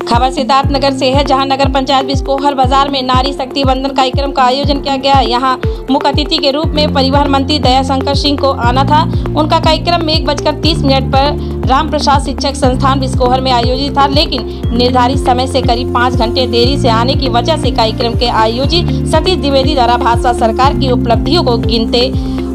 खबर सिद्धार्थनगर से है, जहां नगर पंचायत बिस्कोहर बाजार में नारी शक्ति बंधन कार्यक्रम का आयोजन किया गया। यहां मुख्य अतिथि के रूप में परिवहन मंत्री दयाशंकर सिंह को आना था। उनका कार्यक्रम में 1:30 पर राम प्रसाद शिक्षक संस्थान बिस्कोहर में आयोजित था, लेकिन निर्धारित समय से करीब 5 घंटे देरी से आने की वजह से कार्यक्रम के आयोजित सतीश द्विवेदी द्वारा भाजपा सरकार की उपलब्धियों को गिनते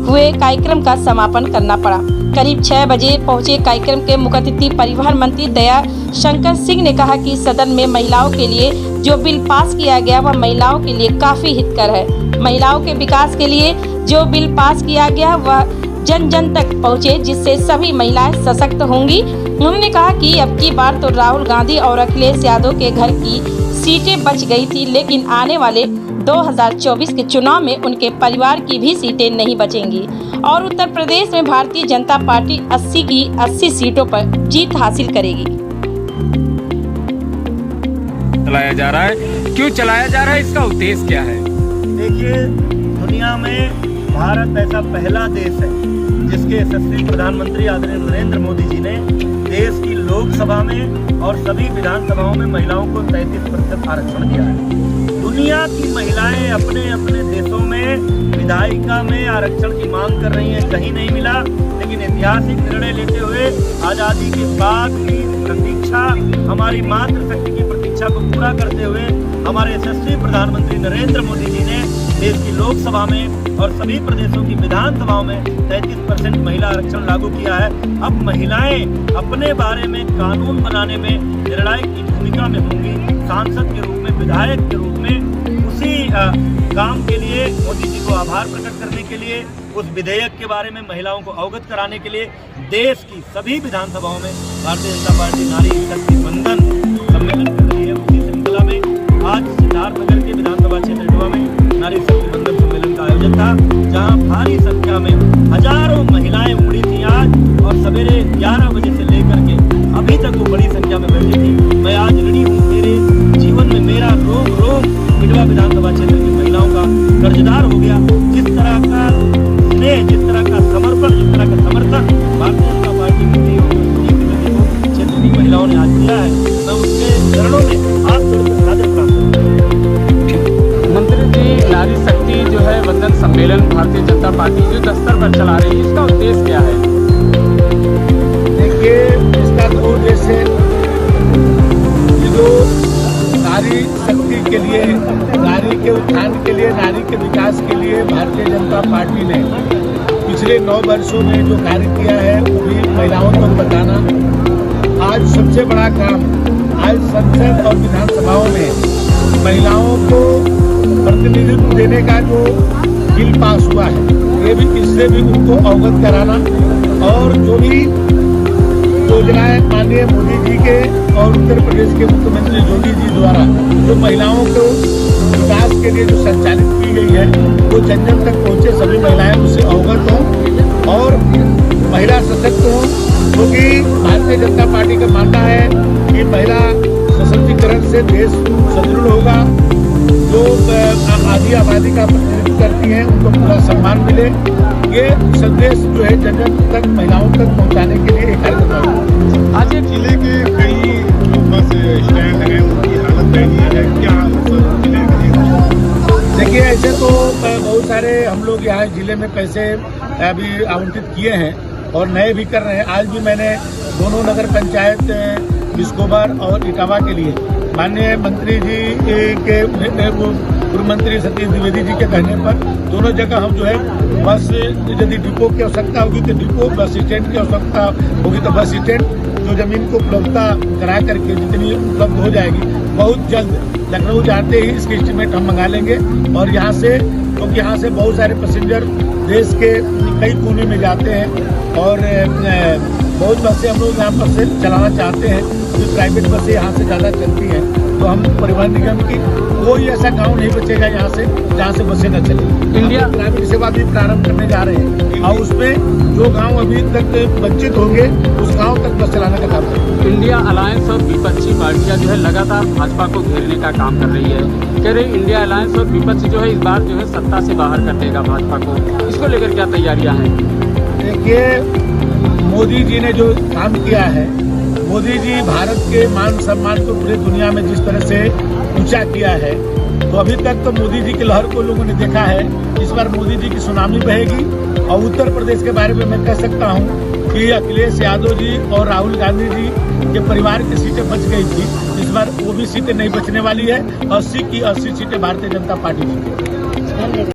हुए कार्यक्रम का समापन करना पड़ा। करीब 6 बजे पहुंचे कार्यक्रम के मुख्य अतिथि परिवहन मंत्री दयाशंकर सिंह ने कहा कि सदन में महिलाओं के लिए जो बिल पास किया गया वह महिलाओं के लिए काफी हितकर है। महिलाओं के विकास के लिए जो बिल पास किया गया वह जन जन तक पहुंचे, जिससे सभी महिलाएं सशक्त होंगी। उन्होंने कहा कि अब की बार तो राहुल गांधी और अखिलेश यादव के घर की सीटें बच गई थी, लेकिन आने वाले 2024 के चुनाव में उनके परिवार की भी सीटें नहीं बचेंगी और उत्तर प्रदेश में भारतीय जनता पार्टी 80 की 80 सीटों पर जीत हासिल करेगी। चलाया जा रहा है, क्यों चलाया जा रहा है, इसका उद्देश्य क्या है? देखिए, दुनिया में भारत ऐसा पहला देश है जिसके यशस्वी प्रधानमंत्री आदरणीय नरेंद्र मोदी जी ने देश की लोकसभा में और सभी विधानसभाओं में महिलाओं को 33% आरक्षण दिया है। दुनिया की महिलाएं अपने अपने देशों में विधायिका में आरक्षण की मांग कर रही हैं, कहीं नहीं मिला, लेकिन ऐतिहासिक निर्णय लेते हुए आज़ादी के बाद की प्रतीक्षा, हमारी मातृशक्ति की प्रतीक्षा को पूरा करते हुए हमारे यशस्वी प्रधानमंत्री नरेंद्र मोदी जी ने देश की लोकसभा में और सभी प्रदेशों की विधानसभाओं में 33% महिला आरक्षण लागू किया है। अब महिलाएं अपने बारे में कानून बनाने में निर्णायक की भूमिका में होंगी। सांसद के रूप में, विधायक के रूप में उसी काम के लिए मोदी जी को आभार प्रकट करने के लिए, उस विधेयक के बारे में महिलाओं को अवगत कराने के लिए देश की सभी विधानसभाओं में भारतीय जनता पार्टी नारी शक्ति बंधन सम्मेलन कर रही है। उसी श्रृंखला में आज सिद्धार्थनगर के विधानसभा क्षेत्र इटवा में नारी शक्ति बंधन सम्मेलन का आयोजन था, जहां भारी संख्या में हजारों महिलाएं उमड़ी थी आज, और सवेरे 11 बजे से लेकर के अभी तक वो बड़ी संख्या में बैठी थी। मैं आज ऋणी हूँ, मेरे जीवन में मेरा रोम रोम इटवा विधानसभा क्षेत्र की महिलाओं का कर्जदार हो गया। जिस तरह का स्नेह, जिस तरह का समर्पण, जिस तरह का समर्थन भारतीय जनता पार्टी की क्षेत्र की महिलाओं ने आज दिया है, मैं उसके चरणों में हाथ जोड़कर सादर प्रणाम करता हूं। मंत्री जी, नारी शक्ति जो है बंधन सम्मेलन भारतीय जनता पार्टी युद्ध स्तर पर चला रही है, इसका उद्देश्य क्या है? देखिए, इसका तो उद्देश्य जो नारी शक्ति के लिए, नारी के उत्थान के लिए, नारी के विकास के लिए भारतीय जनता पार्टी ने पिछले 9 वर्षों में जो कार्य किया है वो भी महिलाओं को बताना। आज सबसे बड़ा काम, आज संसद और विधानसभाओं में महिलाओं को प्रतिनिधित्व देने का जो बिल पास हुआ है, ये भी, इससे भी उनको अवगत कराना, और जो भी योजनाएं माननीय मोदी जी के और उत्तर प्रदेश के मुख्यमंत्री योगी जी द्वारा जो महिलाओं को विकास के लिए जो संचालित की गई है वो जन जन तक पहुँचे, सभी महिलाएं उससे अवगत हों और महिला सशक्त हों, क्योंकि भारतीय जनता पार्टी का मानना है कि महिला सशक्तिकरण से देश सुदृढ़ होगा। जो आधी आबादी का प्रतिनिधित्व करती हैं उनको पूरा सम्मान मिले, ये संदेश जो है जन जन तक, महिलाओं तक पहुंचाने के लिए एक कार्यक्रम है। आज जिले के कई जो बस स्टैंड हैं उनकी हालत दयनीय है, क्या देखिए, ऐसे तो बहुत सारे हम लोग यहाँ जिले में पैसे अभी आवंटित किए हैं और नए भी कर रहे हैं। आज भी मैंने दोनों नगर पंचायत बिस्कोहर और इटावा के लिए माननीय मंत्री जी के पूर्व मंत्री सतीश द्विवेदी जी के कहने पर दोनों जगह हम जो है बस, यदि डिपो की आवश्यकता होगी तो डिपो, बस स्टैंड की आवश्यकता होगी तो बस स्टैंड, जो जमीन को उपलब्धता करा करके जितनी उपलब्ध हो जाएगी बहुत जल्द लखनऊ जाते ही इसकी एस्टीमेट हम मंगा लेंगे। और यहाँ से, क्योंकि यहाँ से बहुत सारे पैसेंजर देश के कई कोने में जाते हैं और बहुत बसें हम लोग यहाँ पर से चलाना चाहते हैं, जो प्राइवेट बसें यहाँ से ज़्यादा चलती हैं, तो हम परिवहन निगम की कोई ऐसा गांव नहीं बचेगा यहाँ से जहाँ से बसें न चले। इंडिया ग्रामीण सेवा भी प्रारंभ करने जा रहे हैं और उसमें जो गांव अभी तक वंचित होंगे उस गांव तक बस चलाने का काम करेंगे। इंडिया अलायंस और विपक्षी पार्टियां जो है लगातार भाजपा को घेरने का काम कर रही है, कह रहे इंडिया अलायंस और विपक्ष जो है इस बार जो है सत्ता से बाहर कर देगा भाजपा को, इसको लेकर क्या तैयारियां हैं? देखिए, मोदी जी ने जो काम किया है मोदी जी भारत के मान सम्मान को पूरी दुनिया में जिस तरह से ऊंचा किया है, तो अभी तक तो मोदी जी की लहर को लोगों ने देखा है। इस बार मोदी जी की सुनामी बहेगी। और उत्तर प्रदेश के बारे में मैं कह सकता हूं कि अखिलेश यादव जी और राहुल गांधी जी के परिवार की सीटें बच गई थी। इस बार वो भी सीटें नहीं बचने वाली है। 80 की 80 सीटें भारतीय जनता पार्टी जीतेगी।